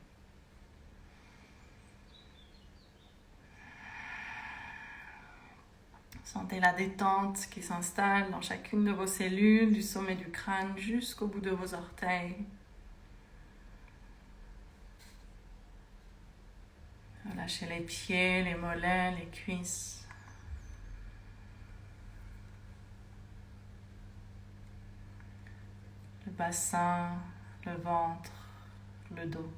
Sentez la détente qui s'installe dans chacune de vos cellules, du sommet du crâne jusqu'au bout de vos orteils. Relâchez les pieds, les mollets, les cuisses. Le bassin, le ventre, le dos.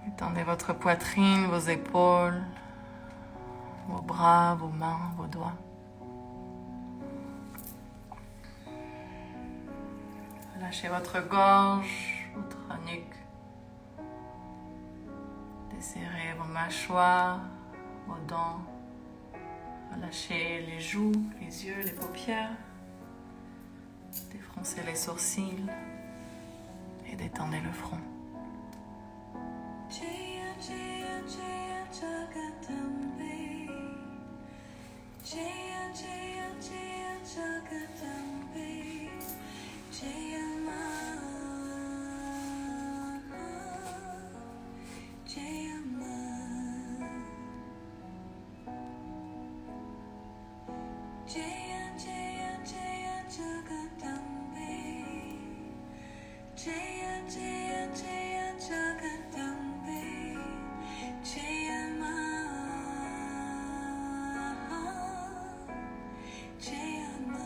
Étendez votre poitrine, vos épaules, vos bras, vos mains, vos doigts. Relâchez votre gorge, votre nuque. Desserrez vos mâchoires, vos dents. Relâchez les joues, les yeux, les paupières. Défroncez les sourcils et détendez le front. Jaya Jaya Jaya Jagadambe, Jaya Jaya Jaya Jagadambe, Jaya Ma, Jaya Ma, Jaya Jaya Jaya Jagadambe, Jaya Jaya Jaya Jagadambe, Jaya Ma, Jaya Ma.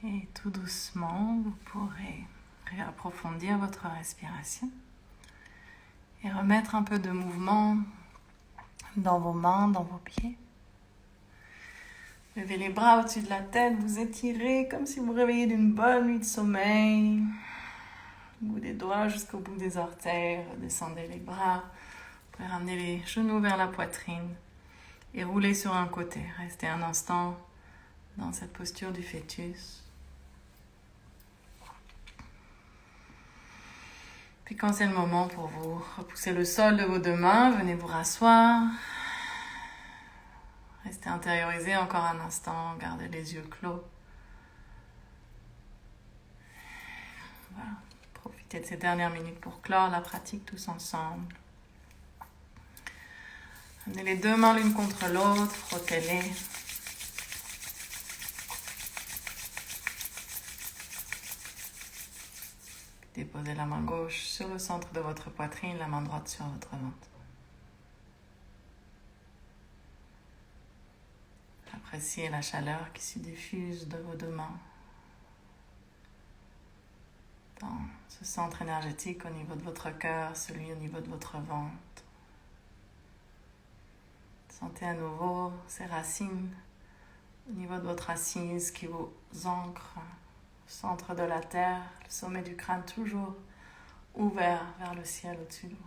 Et tout doucement, vous pourrez réapprofondir votre respiration et remettre un peu de mouvement dans vos mains, dans vos pieds. Levez les bras au-dessus de la tête, vous étirez comme si vous vous réveillez d'une bonne nuit de sommeil. Bout des doigts jusqu'au bout des orteils, redescendez les bras. Vous pouvez ramener les genoux vers la poitrine et rouler sur un côté. Restez un instant dans cette posture du fœtus. Puis quand c'est le moment pour vous repousser le sol de vos deux mains, venez vous rasseoir. Restez intériorisé encore un instant, gardez les yeux clos. Voilà. Profitez de ces dernières minutes pour clore la pratique tous ensemble. Amenez les deux mains l'une contre l'autre, frottez-les. Déposez la main gauche sur le centre de votre poitrine, la main droite sur votre ventre. Appréciez la chaleur qui se diffuse de vos deux mains dans ce centre énergétique au niveau de votre cœur, celui au niveau de votre ventre. Sentez à nouveau ces racines au niveau de votre assise qui vous ancrent au centre de la terre, le sommet du crâne toujours ouvert vers le ciel au-dessus de vous.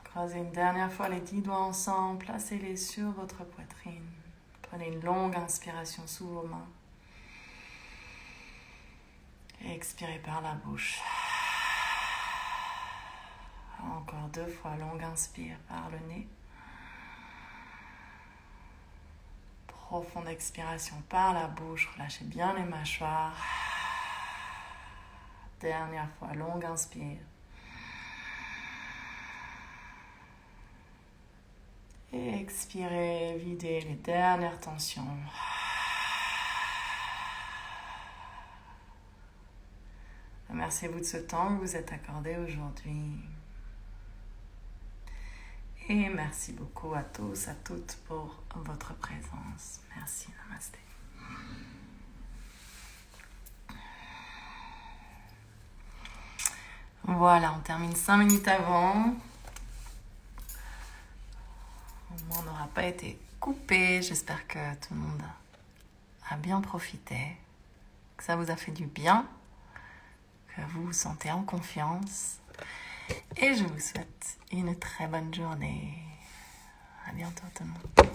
Croisez une dernière fois les 10 doigts ensemble, placez-les sur votre poitrine. Prenez une longue inspiration sous vos mains. Et expirez par la bouche. Encore 2 fois, longue inspire par le nez. Profonde expiration par la bouche, relâchez bien les mâchoires. Dernière fois, longue inspire. Et expirez, videz les dernières tensions. Remerciez-vous de ce temps que vous êtes accordé aujourd'hui. Et merci beaucoup à tous, à toutes pour votre présence. Merci, namasté. Voilà, on termine 5 minutes avant. Au moins, on n'aura pas été coupé. J'espère que tout le monde a bien profité, que ça vous a fait du bien, que vous vous sentez en confiance. Et je vous souhaite une très bonne journée. À bientôt tout le monde.